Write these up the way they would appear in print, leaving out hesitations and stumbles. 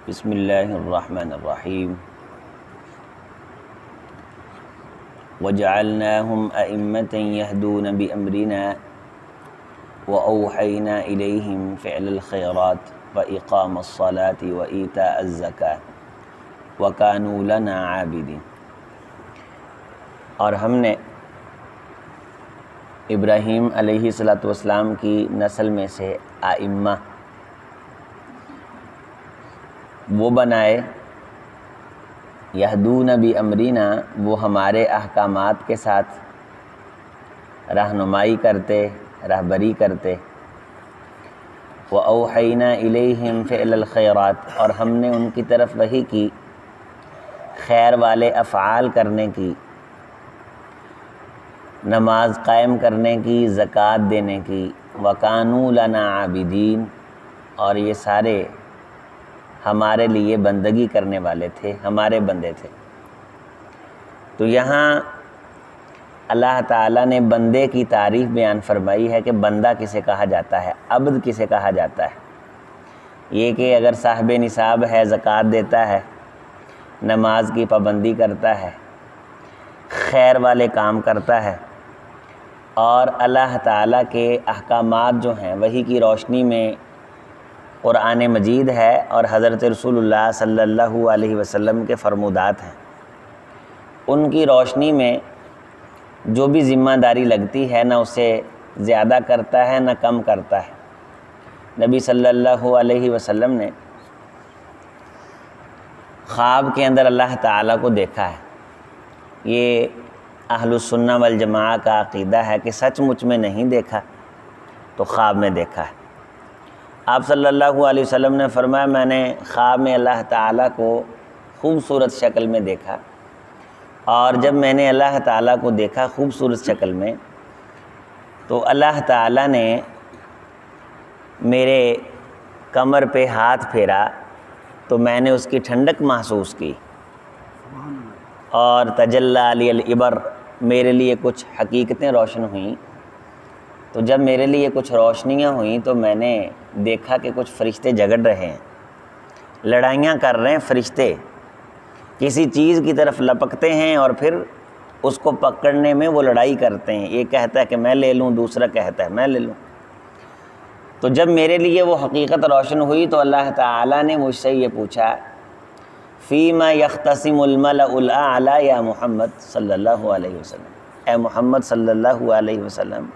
بسم اللہ الرحمن الرحیم وجعلناہم ائمۃ یہدون بامرنا واوحینا الیہم فعل الخیرات واقام الصلاة وایتاء الزکاة وکانوا لنا عابدین۔ اور ہم نے ابراہیم علیہ السلام کی نسل میں سے ائمہ وہ بنائے، یہدون بامرنا وہ ہمارے احکامات کے ساتھ رہنمائی کرتے، رہبری کرتے، وَأَوْحَيْنَا إِلَيْهِمْ فِعْلَ الْخَيْرَاتِ اور ہم نے ان کی طرف وحی کی خیر والے افعال کرنے کی، نماز قائم کرنے کی، زکوٰۃ دینے کی، وَكَانُوا لَنَا عَابِدِينَ اور یہ سارے ہمارے لیے بندگی کرنے والے تھے، ہمارے بندے تھے۔ تو یہاں اللہ تعالیٰ نے بندے کی تعریف بیان فرمائی ہے کہ بندہ کسے کہا جاتا ہے، عبد کسے کہا جاتا ہے۔ یہ کہ اگر صاحب نصاب ہے، زکوٰۃ دیتا ہے، نماز کی پابندی کرتا ہے، خیر والے کام کرتا ہے اور اللہ تعالیٰ کے احکامات جو ہیں وحی کی روشنی میں قرآن مجید ہے اور حضرت رسول اللہ صلی اللہ علیہ وسلم کے فرمودات ہیں، ان کی روشنی میں جو بھی ذمہ داری لگتی ہے نہ اسے زیادہ کرتا ہے نہ کم کرتا ہے۔ نبی صلی اللہ علیہ وسلم نے خواب کے اندر اللہ تعالیٰ کو دیکھا ہے۔ یہ اہل السنہ والجماعہ کا عقیدہ ہے کہ سچ مچ میں نہیں دیکھا تو خواب میں دیکھا ہے۔ آپ صلی اللہ علیہ وسلم نے فرمایا میں نے خواب میں اللہ تعالیٰ کو خوبصورت شکل میں دیکھا، اور جب میں نے اللہ تعالیٰ کو دیکھا خوبصورت شکل میں تو اللہ تعالیٰ نے میرے کمر پہ ہاتھ پھیرا تو میں نے اس کی ٹھنڈک محسوس کی، اور تجلی علی العبر میرے لیے کچھ حقیقتیں روشن ہوئیں۔ تو جب میرے لیے کچھ روشنیاں ہوئیں تو میں نے دیکھا کہ کچھ فرشتے جھگڑ رہے ہیں، لڑائیاں کر رہے ہیں فرشتے، کسی چیز کی طرف لپکتے ہیں اور پھر اس کو پکڑنے میں وہ لڑائی کرتے ہیں، یہ کہتا ہے کہ میں لے لوں، دوسرا کہتا ہے میں لے لوں۔ تو جب میرے لیے وہ حقیقت روشن ہوئی تو اللہ تعالیٰ نے مجھ سے یہ پوچھا فیما یختصم الملأ الاعلی یا محمد صلی اللہ علیہ وسلم، اے محمد صلی اللہ علیہ وسلم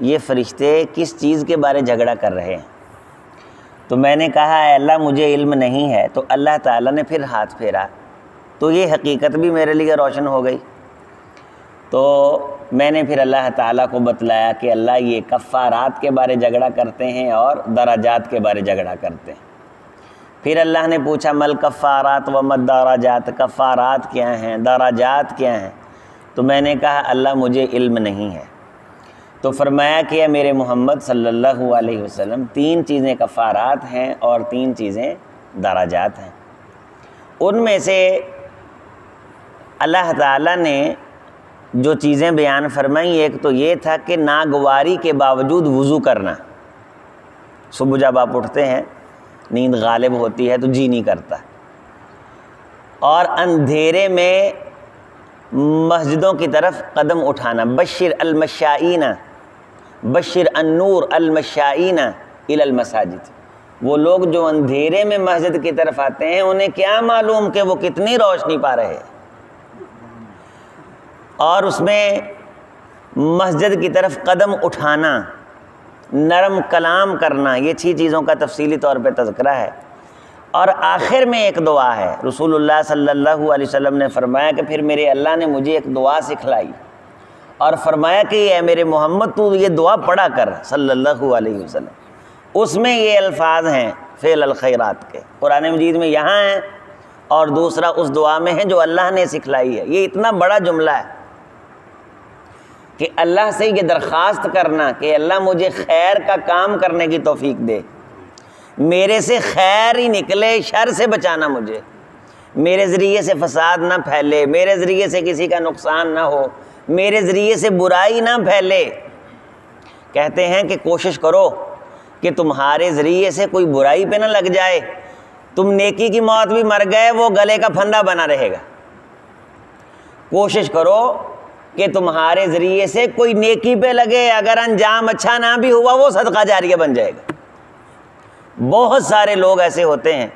یہ فرشتے کس چیز کے بارے جھگڑا کر رہے ہیں؟ تو میں نے کہا اے اللہ مجھے علم نہیں ہے۔ تو اللہ تعالیٰ نے پھر ہاتھ پھیرا تو یہ حقیقت بھی میرے لیے روشن ہو گئی۔ تو میں نے پھر اللہ تعالیٰ کو بتلایا کہ اللہ یہ کفارات کے بارے جھگڑا کرتے ہیں اور دراجات کے بارے جھگڑا کرتے ہیں۔ پھر اللہ نے پوچھا مل کفارات و مد دراجات، کفارات کیا ہیں، دراجات کیا ہیں؟ تو میں نے کہا اللہ مجھے علم نہیں ہے۔ تو فرمایا کہ میرے محمد صلی اللہ علیہ وسلم 3 چیزیں کفارات ہیں اور 3 چیزیں دراجات ہیں۔ ان میں سے اللہ تعالیٰ نے جو چیزیں بیان فرمائیں ایک تو یہ تھا کہ ناگواری کے باوجود وضو کرنا۔ صبح جب آپ اٹھتے ہیں نیند غالب ہوتی ہے تو جی نہیں کرتا، اور اندھیرے میں مسجدوں کی طرف قدم اٹھانا، بشر المشائین، بشر النور المشائین الی المساجد۔ وہ لوگ جو اندھیرے میں مسجد کی طرف آتے ہیں انہیں کیا معلوم کہ وہ کتنی روشنی پا رہے ہیں، اور اس میں مسجد کی طرف قدم اٹھانا، نرم کلام کرنا، یہ 6 چیزوں کا تفصیلی طور پہ تذکرہ ہے۔ اور آخر میں ایک دعا ہے، رسول اللہ صلی اللہ علیہ وسلم نے فرمایا کہ پھر میرے اللہ نے مجھے ایک دعا سکھلائی اور فرمایا کہ اے میرے محمد تو یہ دعا پڑھا کر صلی اللہ علیہ وسلم۔ اس میں یہ الفاظ ہیں فعل الخیرات کے، قرآن مجید میں یہاں ہیں اور دوسرا اس دعا میں ہے جو اللہ نے سکھلائی ہے۔ یہ اتنا بڑا جملہ ہے کہ اللہ سے یہ درخواست کرنا کہ اللہ مجھے خیر کا کام کرنے کی توفیق دے، میرے سے خیر ہی نکلے، شر سے بچانا مجھے، میرے ذریعے سے فساد نہ پھیلے، میرے ذریعے سے کسی کا نقصان نہ ہو، میرے ذریعے سے برائی نہ پھیلے۔ کہتے ہیں کہ کوشش کرو کہ تمہارے ذریعے سے کوئی برائی پہ نہ لگ جائے، تم نیکی کی موت بھی مر گئے، وہ گلے کا پھندا بنا رہے گا۔ کوشش کرو کہ تمہارے ذریعے سے کوئی نیکی پہ لگے، اگر انجام اچھا نہ بھی ہوا وہ صدقہ جاریہ بن جائے گا۔ بہت سارے لوگ ایسے ہوتے ہیں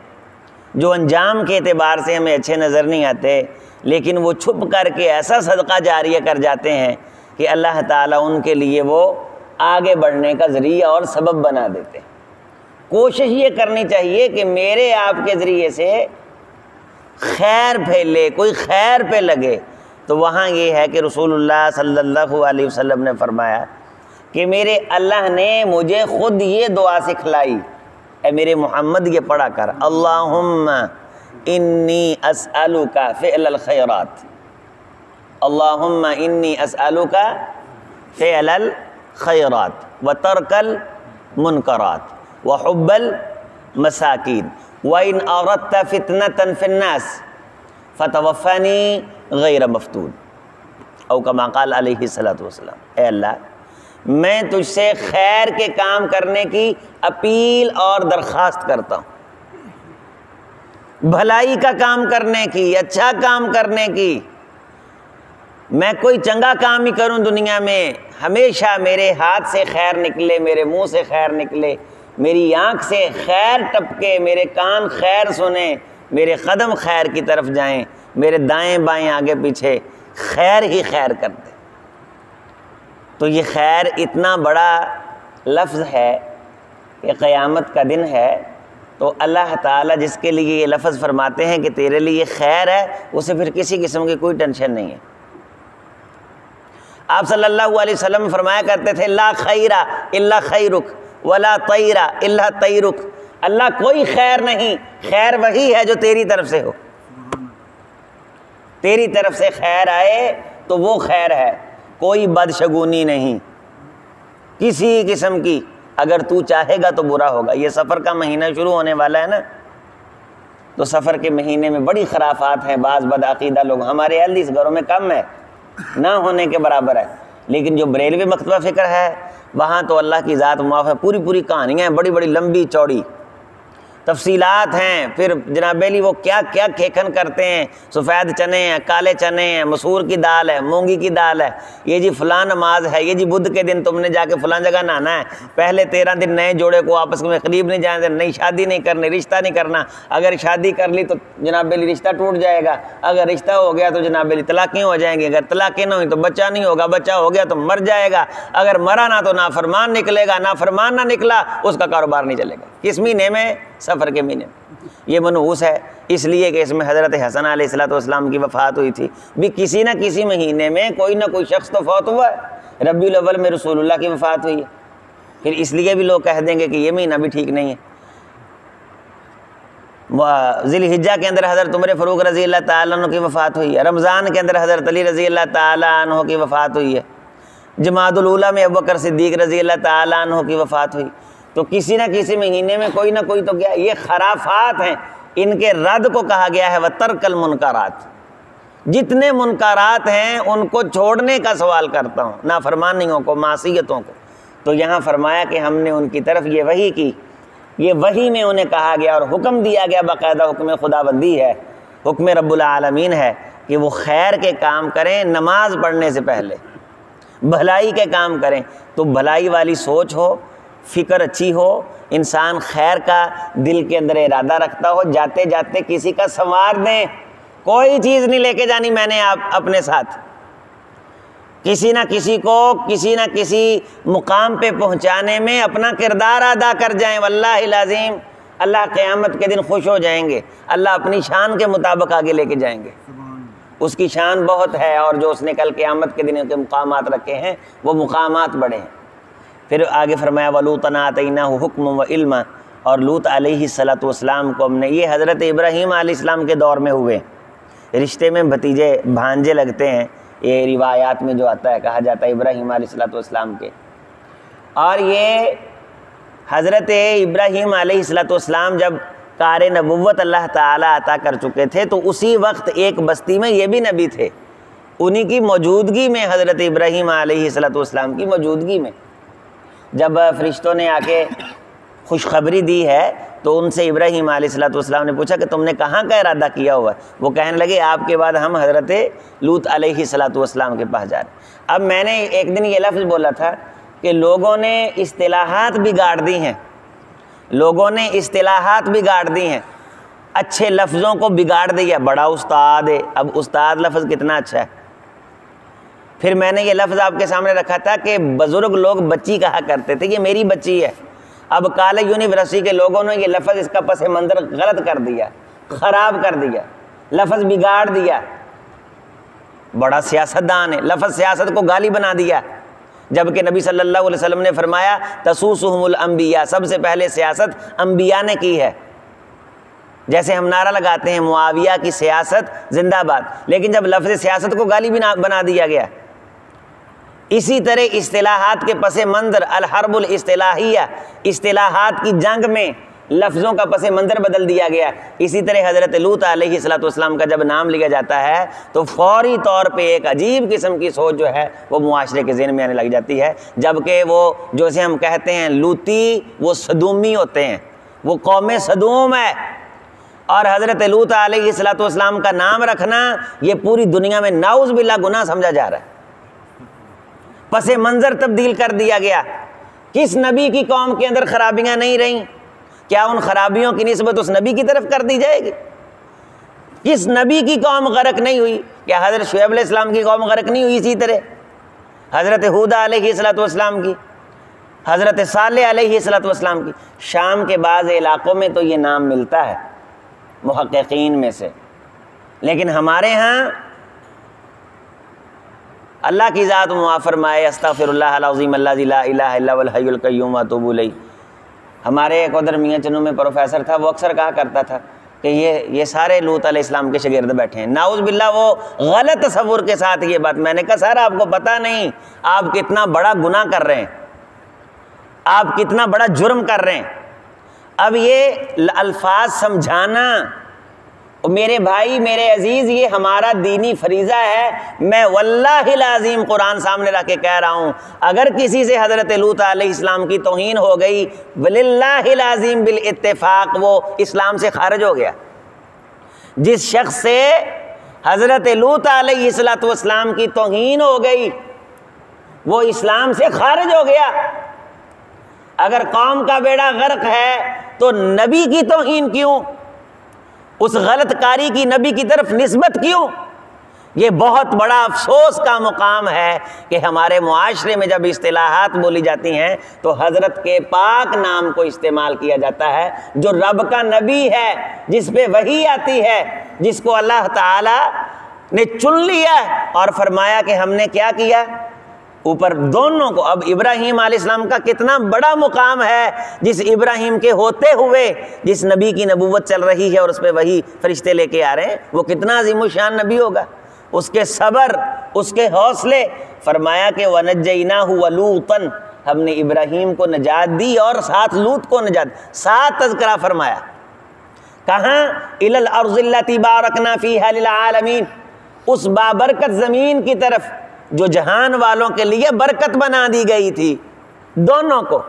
جو انجام کے اعتبار سے ہمیں اچھے نظر نہیں آتے، لیکن وہ چھپ کر کے ایسا صدقہ جاریہ کر جاتے ہیں کہ اللہ تعالیٰ ان کے لیے وہ آگے بڑھنے کا ذریعہ اور سبب بنا دیتے ہیں۔ کوشش یہ کرنی چاہیے کہ میرے آپ کے ذریعے سے خیر پھیلے، کوئی خیر پہ لگے۔ تو وہاں یہ ہے کہ رسول اللہ صلی اللہ علیہ وسلم نے فرمایا کہ میرے اللہ نے مجھے خود یہ دعا سکھلائی، اے میرے محمد یہ پڑھا کر، اللہم انی اسألک فعل الخیرات، اللہم انی اسألک فعل الخیرات وترک المنکرات وحب المساکین وإن أردت فتنة في الناس فتوفنی غیر مفتون، او کما قال علیہ الصلوۃ والسلام۔ اے اللہ میں تجھ سے خیر کے کام کرنے کی اپیل اور درخواست کرتا ہوں، بھلائی کا کام کرنے کی، اچھا کام کرنے کی۔ میں کوئی چنگا کام ہی کروں دنیا میں، ہمیشہ میرے ہاتھ سے خیر نکلے، میرے منہ سے خیر نکلے، میری آنکھ سے خیر ٹپکے، میرے کان خیر سنیں، میرے قدم خیر کی طرف جائیں، میرے دائیں بائیں آگے پیچھے خیر ہی خیر کر دے۔ تو یہ خیر اتنا بڑا لفظ ہے کہ قیامت کا دن ہے تو اللہ تعالیٰ جس کے لیے یہ لفظ فرماتے ہیں کہ تیرے لیے خیر ہے، اسے پھر کسی قسم کی کوئی ٹینشن نہیں ہے۔ آپ صلی اللہ علیہ وسلم فرمایا کرتے تھے لا خیر الا خیرک ولا طیر الا طیرک، اللہ کوئی خیر نہیں، خیر وہی ہے جو تیری طرف سے ہو، تیری طرف سے خیر آئے تو وہ خیر ہے، کوئی بدشگونی نہیں کسی قسم کی۔ اگر تو چاہے گا تو برا ہوگا۔ یہ سفر کا مہینہ شروع ہونے والا ہے نا، تو سفر کے مہینے میں بڑی خرافات ہیں، بعض بدعقیدہ لوگ، ہمارے اہل اس گھروں میں کم ہے، نہ ہونے کے برابر ہے، لیکن جو بریلوی مکتبہ فکر ہے وہاں تو اللہ کی ذات معاف ہے، پوری پوری کہانیاں ہیں، بڑی بڑی لمبی چوڑی تفصیلات ہیں۔ پھر جناب علی وہ کیا کیا کھیکھن کرتے ہیں، سفید چنے ہیں، کالے چنے ہیں، مسور کی دال ہے، مونگی کی دال ہے، یہ جی فلاں نماز ہے، یہ جی بدھ کے دن تم نے جا کے فلاں جگہ نہانا ہے، پہلے 13 دن نئے جوڑے کو آپس میں قریب نہیں جانے دینا، نئی شادی نہیں کرنی، رشتہ نہیں کرنا، اگر شادی کر لی تو جناب علی رشتہ ٹوٹ جائے گا، اگر رشتہ ہو گیا تو جناب علی طلاقیں ہو جائیں گی، اگر طلاقیں نہ ہوئی تو بچہ نہیں ہوگا، بچہ ہو گیا تو مر جائے گا، اگر مرا نہ تو نافرمان نکلے گا، نافرمان نہ نکلا اس کا کاروبار نہیں چلے گا۔ کس مہینے میں؟ سفر کے مہینے میں۔ یہ منحوس ہے اس لیے کہ اس میں حضرت حسن علیہ الصلوۃ والسلام کی وفات ہوئی تھی، بھی کسی نہ کسی مہینے میں کوئی نہ کوئی شخص تو فوت ہوا ہے۔ ربیع الاول میں رسول اللہ کی وفات ہوئی ہے، پھر اس لیے بھی لوگ کہہ دیں گے کہ یہ مہینہ بھی ٹھیک نہیں ہے۔ ذی الحجہ کے اندر حضرت عمر فاروق رضی اللہ تعالیٰ عنہ کی وفات ہوئی ہے، رمضان کے اندر حضرت علی رضی اللہ تعالیٰ عنہ کی وفات ہوئی ہے، جمادی الاولیٰ میں ابوبکر صدیق رضی اللہ تعالیٰ عنہ کی وفات ہوئی۔ تو کسی نہ کسی مہینے میں کوئی نہ کوئی تو کیا، یہ خرافات ہیں، ان کے رد کو کہا گیا ہے وترک المنکرات۔ جتنے منکرات ہیں ان کو چھوڑنے کا سوال کرتا ہوں، نافرمانیوں کو، معصیتوں کو۔ تو یہاں فرمایا کہ ہم نے ان کی طرف یہ وحی کی، یہ وحی میں انہیں کہا گیا اور حکم دیا گیا، باقاعدہ حکم خداوندی ہے، حکم رب العالمین ہے کہ وہ خیر کے کام کریں نماز پڑھنے سے پہلے، بھلائی کے کام کریں۔ تو بھلائی والی سوچ ہو، فکر اچھی ہو، انسان خیر کا دل کے اندر ارادہ رکھتا ہو، جاتے جاتے کسی کا سنوار دیں، کوئی چیز نہیں لے کے جانی میں نے اپنے ساتھ، کسی نہ کسی کو کسی نہ کسی مقام پہ پہنچانے میں اپنا کردار ادا کر جائیں، واللہ العظیم اللہ قیامت کے دن خوش ہو جائیں گے، اللہ اپنی شان کے مطابق آگے لے کے جائیں گے۔ اس کی شان بہت ہے، اور جو اس نے کل قیامت کے دن کے مقامات رکھے ہیں وہ مقامات بڑے ہیں۔ پھر آگے فرمایا وَلُوطًا آتَيْنَاهُ حُكْمًا وَعِلْمًا، اور لوط علیہ السلام کو ہم نے، یہ حضرت ابراہیم علیہ السلام کے دور میں ہوئے، رشتے میں بھتیجے بھانجے لگتے ہیں، یہ روایات میں جو آتا ہے، کہا جاتا ہے ابراہیم علیہ السلام کے۔ اور یہ حضرت ابراہیم علیہ السلام جب کار نبوت اللہ تعالیٰ عطا کر چکے تھے تو اسی وقت ایک بستی میں یہ بھی نبی تھے، انہی کی موجودگی میں، حضرت ابراہیم علیہ السلام کی موجودگی میں جب فرشتوں نے آ کے خوشخبری دی ہے تو ان سے ابراہیم علیہ السلام نے پوچھا کہ تم نے کہاں کا ارادہ کیا ہوا ہے؟ وہ کہنے لگے آپ کے بعد ہم حضرت لوط علیہ السلام کے پاس جا رہے ہیں۔ اب میں نے ایک دن یہ لفظ بولا تھا کہ لوگوں نے اصطلاحات بگاڑ دی ہیں، لوگوں نے اصطلاحات بگاڑ دی ہیں، اچھے لفظوں کو بگاڑ دیا، بڑا استاد ہے، اب استاد لفظ کتنا اچھا ہے۔ پھر میں نے یہ لفظ آپ کے سامنے رکھا تھا کہ بزرگ لوگ بچی کہا کرتے تھے، یہ میری بچی ہے۔ اب کالج یونیورسٹی کے لوگوں نے یہ لفظ، اس کا پس منظر غلط کر دیا، خراب کر دیا، لفظ بگاڑ دیا۔ بڑا سیاستدان ہے، لفظ سیاست کو گالی بنا دیا، جبکہ نبی صلی اللہ علیہ وسلم نے فرمایا تسوسہم الانبیاء، سب سے پہلے سیاست انبیاء نے کی ہے۔ جیسے ہم نعرہ لگاتے ہیں معاویہ کی سیاست زندہ باد، لیکن جب لفظ سیاست کو گالی بنا دیا گیا، اسی طرح اصطلاحات کے پس منظر الحرب الاصطلاحیہ، اصطلاحات کی جنگ میں لفظوں کا پس منظر بدل دیا گیا۔ اسی طرح حضرت لوط علیہ السلام کا جب نام لیا جاتا ہے تو فوری طور پہ ایک عجیب قسم کی سوچ جو ہے وہ معاشرے کے ذہن میں آنے لگ جاتی ہے، جبکہ وہ جیسے ہم کہتے ہیں لوطی، وہ صدومی ہوتے ہیں، وہ قوم صدوم ہے۔ اور حضرت لوط علیہ السلام کا نام رکھنا یہ پوری دنیا میں نعوذ باللہ گناہ سمجھا جا رہا ہے، پس منظر تبدیل کر دیا گیا۔ کس نبی کی قوم کے اندر خرابیاں نہیں رہیں؟ کیا ان خرابیوں کی نسبت اس نبی کی طرف کر دی جائے گی؟ کس نبی کی قوم غرق نہیں ہوئی؟ کیا حضرت شعیب علیہ السلام کی قوم غرق نہیں ہوئی؟ اسی طرح حضرت ہود علیہ السلام کی، حضرت صالح علیہ السلام کی۔ شام کے بعض علاقوں میں تو یہ نام ملتا ہے محققین میں سے، لیکن ہمارے ہاں اللہ کی ذات معاف فرمائے، استغفر اللہ العظیم الذی لا الہ الا هو الحی القیوم واتوب الیہ۔ ہمارے ایک ادھر میاں چنو میں پروفیسر تھا، وہ اکثر کہا کرتا تھا کہ یہ سارے لوط علیہ السلام کے شاگرد بیٹھے ہیں۔ نعوذ باللہ وہ غلط تصور کے ساتھ یہ بات، میں نے کہا سر آپ کو پتہ نہیں آپ کتنا بڑا گناہ کر رہے ہیں، آپ کتنا بڑا جرم کر رہے ہیں۔ اب یہ الفاظ سمجھانا، میرے بھائی میرے عزیز، یہ ہمارا دینی فریضہ ہے۔ میں واللہ العظیم قرآن سامنے رکھ کے کہہ رہا ہوں، اگر کسی سے حضرت لوط علیہ السلام کی توہین ہو گئی، وللہ العظیم بالاتفاق وہ اسلام سے خارج ہو گیا۔ جس شخص سے حضرت لوط علیہ السلام کی توہین ہو گئی وہ اسلام سے خارج ہو گیا۔ اگر قوم کا بیڑا غرق ہے تو نبی کی توہین کیوں؟ اس غلط کاری کی نبی کی طرف نسبت کیوں؟ یہ بہت بڑا افسوس کا مقام ہے کہ ہمارے معاشرے میں جب اصطلاحات بولی جاتی ہیں تو حضرت کے پاک نام کو استعمال کیا جاتا ہے، جو رب کا نبی ہے، جس پہ وحی آتی ہے، جس کو اللہ تعالی نے چن لیا اور فرمایا کہ ہم نے کیا کیا اوپر دونوں کو۔ اب ابراہیم علیہ السلام کا کتنا بڑا مقام ہے، جس ابراہیم کے ہوتے ہوئے جس نبی کی نبوت چل رہی ہے اور اس پہ وہی فرشتے لے کے آ رہے ہیں، وہ کتنا عظیم الشان نبی ہوگا۔ اس کے صبر، اس کے حوصلے، فرمایا کہ وَنَجَّيْنَاهُ وَلُوطًا، ہم نے ابراہیم کو نجات دی اور ساتھ لوط کو نجات، ساتھ تذکرہ فرمایا۔ کہاں؟ إِلَى الْأَرْضِ الَّتِي بَارَكْنَا فِيهَا لِلْعَالَمِينَ، اس بابرکت زمین کی طرف جو جہان والوں کے لیے برکت بنا دی گئی تھی۔ دونوں کو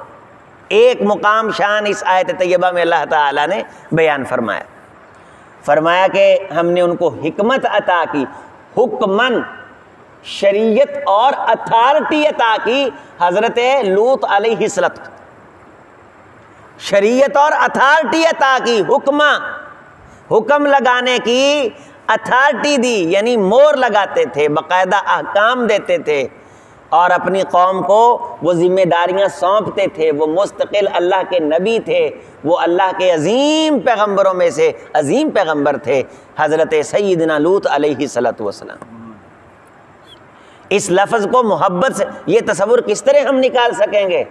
ایک مقام شان اس آیت طیبہ میں اللہ تعالیٰ نے بیان فرمایا۔ فرمایا کہ ہم نے ان کو حکمت عطا کی، حکمن، شریعت اور اتھارٹی عطا کی حضرت لوط علیہ السلام، شریعت اور اتھارٹی عطا کی، حکم لگانے کی اتھارٹی دی، یعنی مور لگاتے تھے، باقاعدہ احکام دیتے تھے اور اپنی قوم کو وہ ذمہ داریاں سونپتے تھے۔ وہ مستقل اللہ کے نبی تھے، وہ اللہ کے عظیم پیغمبروں میں سے عظیم پیغمبر تھے حضرت سیدنا لوط علیہ السلام۔ اس لفظ کو محبت سے یہ تصور کس طرح ہم نکال سکیں گے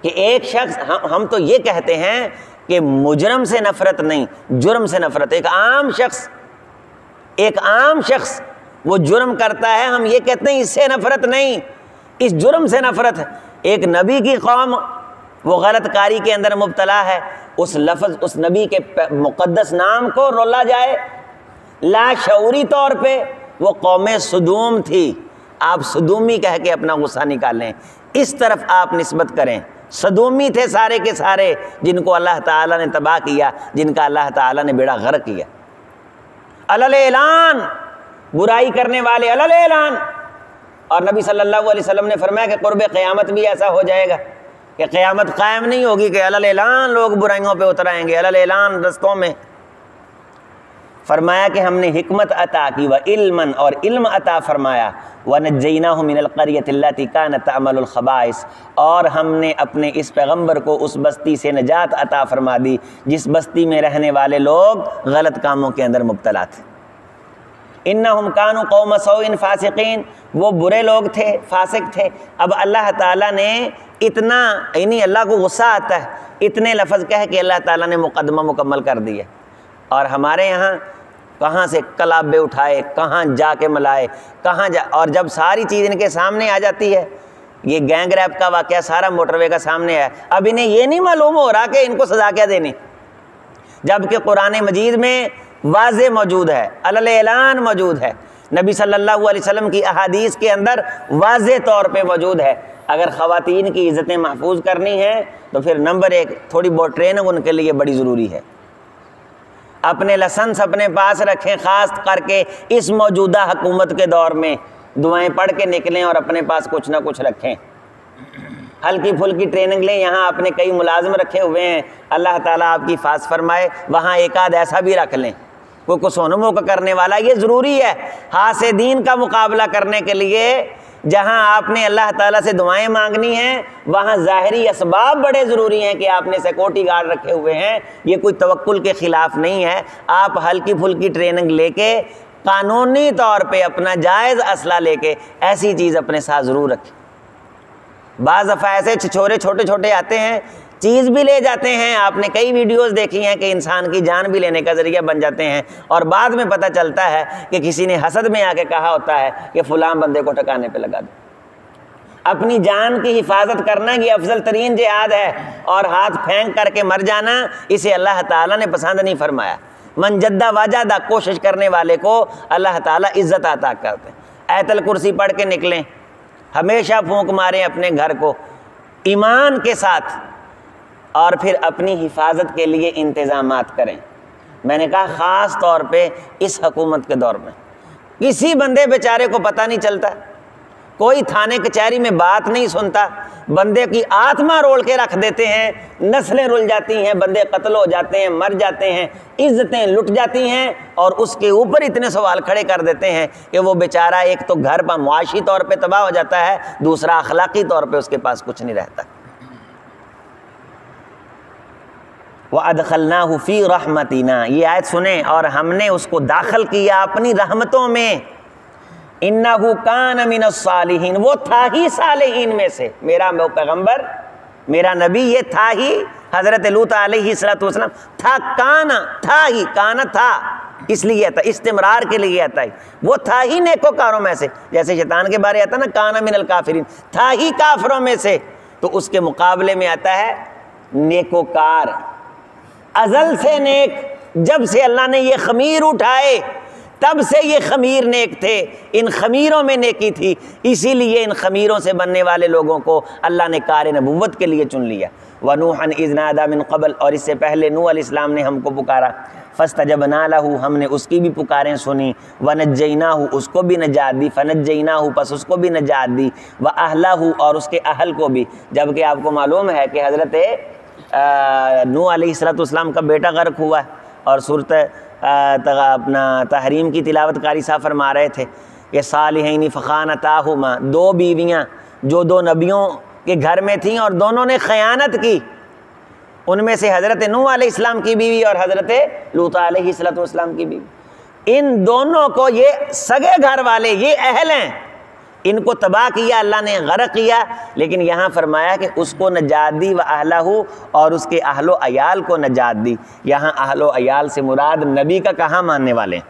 کہ ایک شخص، ہم تو یہ کہتے ہیں کہ مجرم سے نفرت نہیں، جرم سے نفرت۔ ایک عام شخص وہ جرم کرتا ہے، ہم یہ کہتے ہیں اس سے نفرت نہیں، اس جرم سے نفرت ہے۔ ایک نبی کی قوم وہ غلط کاری کے اندر مبتلا ہے، اس لفظ، اس نبی کے مقدس نام کو رولا جائے۔ لا شعوری طور پہ وہ قوم صدوم تھی، آپ صدومی کہہ کے اپنا غصہ نکالیں، اس طرف آپ نسبت کریں۔ صدومی تھے سارے کے سارے جن کو اللہ تعالیٰ نے تباہ کیا، جن کا اللہ تعالیٰ نے بیڑا غرق کیا۔ علل اعلان، برائی کرنے والے علل اعلان۔ اور نبی صلی اللہ علیہ وسلم نے فرمایا کہ قرب قیامت بھی ایسا ہو جائے گا کہ قیامت قائم نہیں ہوگی کہ علل اعلان لوگ برائیوں پہ اتر آئیں گے، علل اعلان رستوں میں۔ فرمایا کہ ہم نے حکمت عطا کی وعلمًا، اور علم عطا فرمایا، وَنَجَّيْنَاهُ مِنَ الْقَرْيَةِ الَّتِي كَانَتْ تَعْمَلُ الْخَبَائِثَ، اور ہم نے اپنے اس پیغمبر کو اس بستی سے نجات عطا فرما دی جس بستی میں رہنے والے لوگ غلط کاموں کے اندر مبتلا تھے۔ اِنَّهُمْ كَانُوا قَوْمَ سَوْءٍ فَاسِقِينَ، وہ برے لوگ تھے، فاسق تھے۔ اب اللہ تعالیٰ نے اتنا، یعنی اللہ کو غصہ آتا ہے، اتنے لفظ کہہ کے اللہ تعالیٰ نے مقدمہ مکمل کر دیا۔ اور ہمارے یہاں کہاں سے کلابے اٹھائے، کہاں جا کے ملائے، کہاں جا، اور جب ساری چیز ان کے سامنے آ جاتی ہے، یہ گینگ ریپ کا واقعہ سارا موٹر وے کا سامنے ہے، اب انہیں یہ نہیں معلوم ہو رہا کہ ان کو سزا کیا دینی، جبکہ قرآن مجید میں واضح موجود ہے، علل اعلان موجود ہے، نبی صلی اللہ علیہ وسلم کی احادیث کے اندر واضح طور پہ موجود ہے۔ اگر خواتین کی عزتیں محفوظ کرنی ہیں تو پھر نمبر ایک تھوڑی بہت ٹریننگ ان کے لیے بڑی ضروری ہے۔ اپنے لسنس اپنے پاس رکھیں، خاص کر کے اس موجودہ حکومت کے دور میں دعائیں پڑھ کے نکلیں اور اپنے پاس کچھ نہ کچھ رکھیں، ہلکی پھلکی ٹریننگ لیں۔ یہاں آپ نے کئی ملازم رکھے ہوئے ہیں، اللہ تعالیٰ آپ کی حفاظت فرمائے، وہاں ایک آدھ ایسا بھی رکھ لیں، کوئی کسونموں کا کرنے والا، یہ ضروری ہے حاسدین کا مقابلہ کرنے کے لیے۔ جہاں آپ نے اللہ تعالیٰ سے دعائیں مانگنی ہیں وہاں ظاہری اسباب بڑے ضروری ہیں، کہ آپ نے سیکورٹی گارڈ رکھے ہوئے ہیں، یہ کوئی توکل کے خلاف نہیں ہے۔ آپ ہلکی پھلکی ٹریننگ لے کے قانونی طور پہ اپنا جائز اسلحہ لے کے ایسی چیز اپنے ساتھ ضرور رکھیں۔ بعض دفعہ ایسے چھچورے چھوٹے چھوٹے آتے ہیں، چیز بھی لے جاتے ہیں، آپ نے کئی ویڈیوز دیکھی ہیں کہ انسان کی جان بھی لینے کا ذریعہ بن جاتے ہیں، اور بعد میں پتہ چلتا ہے کہ کسی نے حسد میں آ کے کہا ہوتا ہے کہ فلاں بندے کو ٹھکانے پہ لگا دو۔ اپنی جان کی حفاظت کرنا یہ افضل ترین جہاد ہے، اور ہاتھ پھینک کر کے مر جانا اسے اللہ تعالیٰ نے پسند نہیں فرمایا۔ من جدہ واجدہ، کوشش کرنے والے کو اللہ تعالیٰ عزت عطا کرتے ہیں۔ آیت الکرسی پڑھ کے نکلیں، ہمیشہ پھونک ماریں اپنے گھر کو ایمان کے ساتھ، اور پھر اپنی حفاظت کے لیے انتظامات کریں۔ میں نے کہا خاص طور پہ اس حکومت کے دور میں کسی بندے بیچارے کو پتہ نہیں چلتا، کوئی تھانے کچہری میں بات نہیں سنتا، بندے کی آتما رول کے رکھ دیتے ہیں، نسلیں رل جاتی ہیں، بندے قتل ہو جاتے ہیں، مر جاتے ہیں، عزتیں لٹ جاتی ہیں، اور اس کے اوپر اتنے سوال کھڑے کر دیتے ہیں کہ وہ بیچارہ ایک تو گھر پر معاشی طور پہ تباہ ہو جاتا ہے، دوسرا اخلاقی طور پہ اس کے پاس کچھ نہیں رہتا۔ وَأَدْخَلْنَاهُ فِي رَحْمَتِنَا، یہ آیت سنیں، اور ہم نے اس کو داخل کیا اپنی رحمتوں میں۔ إِنَّهُ كَانَ مِنَ الصَّالِحِينَ، وہ تھا ہی صالحین میں سے، میرا پیغمبر، میرا نبی یہ تھا ہی، حضرت لوط علیہ السلام تھا، کانا تھا ہی، کانا تھا، اس لیے آتا استمرار کے لیے آتا ہے، وہ تھا ہی نیکوکاروں میں سے، جیسے شیطان کے بارے آتا نا کانا من الکافرین، تھا ہی کافروں میں سے، تو اس کے مقابلے میں آتا ہے نیکوکار، ازل سے نیک، جب سے اللہ نے یہ خمیر اٹھائے تب سے یہ خمیر نیک تھے، ان خمیروں میں نیکی تھی، اسی لیے ان خمیروں سے بننے والے لوگوں کو اللہ نے کار نبوت کے لیے چن لیا۔ وَنُوحًا إِذْ نَادَىٰ مِن قَبْلُ، اور اس سے پہلے نوح علیہ السلام نے ہم کو پکارا، فَاسْتَجَبْنَا لَهُ، ہم نے اس کی بھی پکاریں سنی، وَنَجَّيْنَاهُ، اس کو بھی نجات دی، فَنَجَّيْنَاهُ، پس اس کو بھی نجات دی، وَأَهْلَهُ، اور اس کے اہل کو بھی، جبکہ آپ کو معلوم ہے کہ حضرت نوح علیہ السلام کا بیٹا غرق ہوا ہے، اور صورت اپنا تحریم کی تلاوت قاری صاحب فرما رہے تھے کہ صالحین فخانتاہما، دو بیویاں جو دو نبیوں کے گھر میں تھیں اور دونوں نے خیانت کی، ان میں سے حضرت نوح علیہ السلام کی بیوی اور حضرت لوط علیہ السلام کی بیوی، ان دونوں کو یہ سگے گھر والے، یہ اہل ہیں، ان کو تباہ کیا اللہ نے، غرق کیا، لیکن یہاں فرمایا کہ اس کو نجات دی، وَأَهْلَهُ، اور اس کے اہل و عیال کو نجات دی۔ یہاں اہل و عیال سے مراد نبی کا کہاں ماننے والے ہیں،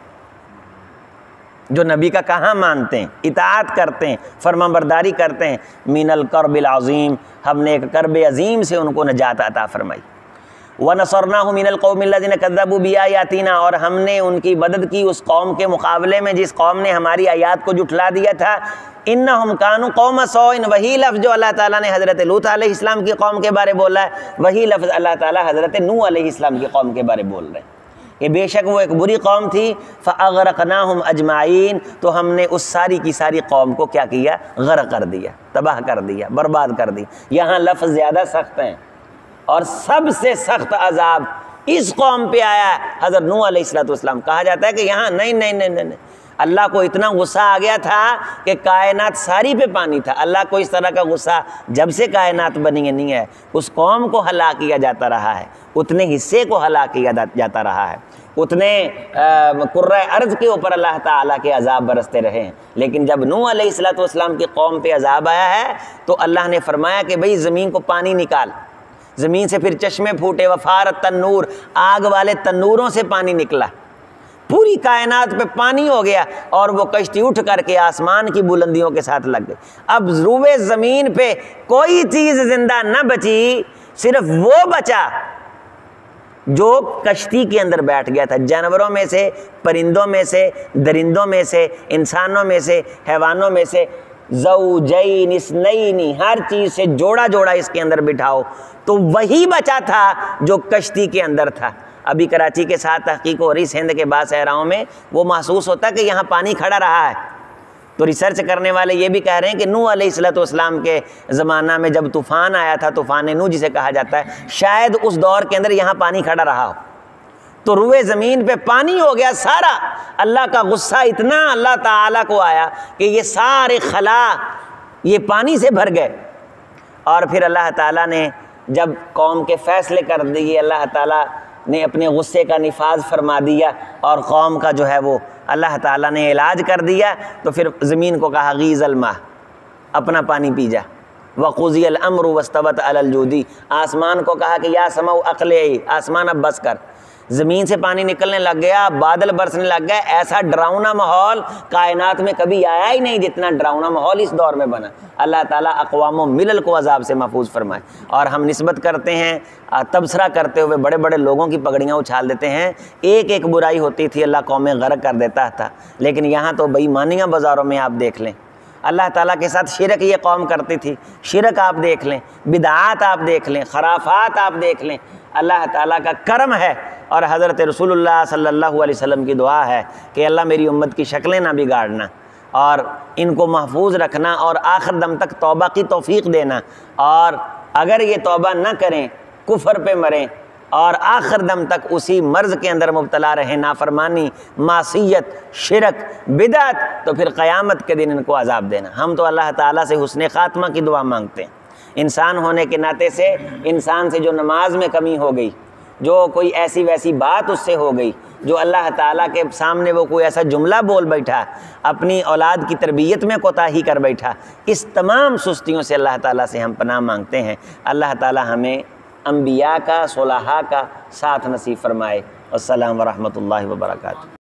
جو نبی کا کہاں مانتے ہیں، اطاعت کرتے ہیں، فرمانبرداری کرتے ہیں۔ من الکرب العظیم، ہم نے ایک کرب عظیم سے ان کو نجات عطا فرمائی۔ وَنَصَرْنَاهُ مِنَ الْقَوْمِ الَّذِينَ كَذَّبُوا بِآيَاتِنَا، اور ہم نے ان کی مدد کی اس قوم کے مقابلے میں جس قوم نے ہماری آیات کو جھٹلا دیا تھا۔ اِنَّهُمْ كَانُوا قَوْمَ سَوْءٍ، وہی لفظ جو اللہ تعالیٰ نے حضرت لوط علیہ السلام کی قوم کے بارے بولا ہے، وہی لفظ اللہ تعالیٰ حضرت نوح علیہ السلام کی قوم کے بارے بول رہے ہیں کہ بے شک وہ ایک بری قوم تھی۔ فَأَغْرَقْنَاهُمْ أَجْمَعِينَ، تو ہم نے اس ساری کی ساری قوم کو کیا کیا؟ غرق کر دیا، تباہ کر دیا، برباد کر دی۔ یہاں لفظ زیادہ سخت ہیں، اور سب سے سخت عذاب اس قوم پہ آیا ہے حضرت نوح علیہ السلام۔ کہا جاتا ہے کہ یہاں نہیں، اللہ کو اتنا غصہ آ گیا تھا کہ کائنات ساری پہ پانی تھا۔ اللہ کو اس طرح کا غصہ جب سے کائنات بنی ہے نہیں ہے۔ اس قوم کو ہلاک کیا جاتا رہا ہے، اتنے حصے کو ہلاک کیا جاتا رہا ہے، اتنے کرۂ ارض کے اوپر اللہ تعالیٰ کے عذاب برستے رہے ہیں۔ لیکن جب نوح علیہ السلام کی قوم پہ عذاب آیا ہے تو اللہ نے فرمایا کہ بھئی زمین کو پانی نکال، زمین سے پھر چشمے پھوٹے، وفارت تنور، آگ والے تنوروں سے پانی نکلا، پوری کائنات پہ پانی ہو گیا، اور وہ کشتی اٹھ کر کے آسمان کی بلندیوں کے ساتھ لگ گئی۔ اب روئے زمین پہ کوئی چیز زندہ نہ بچی، صرف وہ بچا جو کشتی کے اندر بیٹھ گیا تھا، جانوروں میں سے، پرندوں میں سے، درندوں میں سے، انسانوں میں سے، حیوانوں میں سے، زوجین اثنین، ہر چیز سے جوڑا جوڑا اس کے اندر بٹھاؤ، تو وہی بچا تھا جو کشتی کے اندر تھا۔ ابھی کراچی کے ساتھ تحقیق ہو رہی سندھ کے بعض صحراؤں میں، وہ محسوس ہوتا ہے کہ یہاں پانی کھڑا رہا ہے، تو ریسرچ کرنے والے یہ بھی کہہ رہے ہیں کہ نوح علیہ السلام کے زمانہ میں جب طوفان آیا تھا، طوفان نوح جسے کہا جاتا ہے، شاید اس دور کے اندر یہاں پانی کھڑا رہا ہو، تو روئے زمین پہ پانی ہو گیا سارا۔ اللہ کا غصہ اتنا اللہ تعالیٰ کو آیا کہ یہ سارے خلا یہ پانی سے بھر گئے، اور پھر اللہ تعالیٰ نے جب قوم کے فیصلے کر دیے، اللہ تعالیٰ نے اپنے غصے کا نفاذ فرما دیا، اور قوم کا جو ہے وہ اللہ تعالیٰ نے علاج کر دیا، تو پھر زمین کو کہا غیظ الماء، اپنا پانی پی جا، وقضی الامر واستوت علی الجودی، آسمان کو کہا کہ یا سماء اقلعی، آسمان اب بس کر۔ زمین سے پانی نکلنے لگ گیا، بادل برسنے لگ گئے، ایسا ڈراؤنا ماحول کائنات میں کبھی آیا ہی نہیں جتنا ڈراؤنا ماحول اس دور میں بنا۔ اللہ تعالیٰ اقوام و ملل کو عذاب سے محفوظ فرمائے۔ اور ہم نسبت کرتے ہیں، تبصرہ کرتے ہوئے بڑے بڑے لوگوں کی پگڑیاں اچھال دیتے ہیں، ایک ایک برائی ہوتی تھی اللہ قومیں غرق کر دیتا تھا، لیکن یہاں تو بے ایمانیاں بازاروں میں آپ دیکھ لیں، اللہ تعالیٰ کے ساتھ شرک یہ قوم کرتی تھی، شرک آپ دیکھ لیں، بدعات آپ دیکھ لیں، خرافات آپ دیکھ لیں۔ اللہ تعالیٰ کا کرم ہے، اور حضرت رسول اللہ صلی اللہ علیہ وسلم کی دعا ہے کہ اللہ میری امت کی شکلیں نہ بگاڑنا، اور ان کو محفوظ رکھنا، اور آخر دم تک توبہ کی توفیق دینا، اور اگر یہ توبہ نہ کریں، کفر پہ مریں، اور آخر دم تک اسی مرض کے اندر مبتلا رہیں، نافرمانی، معصیت، شرک، بدعت، تو پھر قیامت کے دن ان کو عذاب دینا۔ ہم تو اللہ تعالیٰ سے حسن خاتمہ کی دعا مانگتے ہیں۔ انسان ہونے کے ناطے سے انسان سے جو نماز میں کمی ہو گئی، جو کوئی ایسی ویسی بات اس سے ہو گئی، جو اللہ تعالیٰ کے سامنے وہ کوئی ایسا جملہ بول بیٹھا، اپنی اولاد کی تربیت میں کوتاہی کر بیٹھا، اس تمام سستیوں سے اللہ تعالیٰ سے ہم پناہ مانگتے ہیں۔ اللہ تعالیٰ ہمیں انبیاء کا، صلحاء کا ساتھ نصیب فرمائے۔ السلام ورحمۃ اللہ وبرکاتہ۔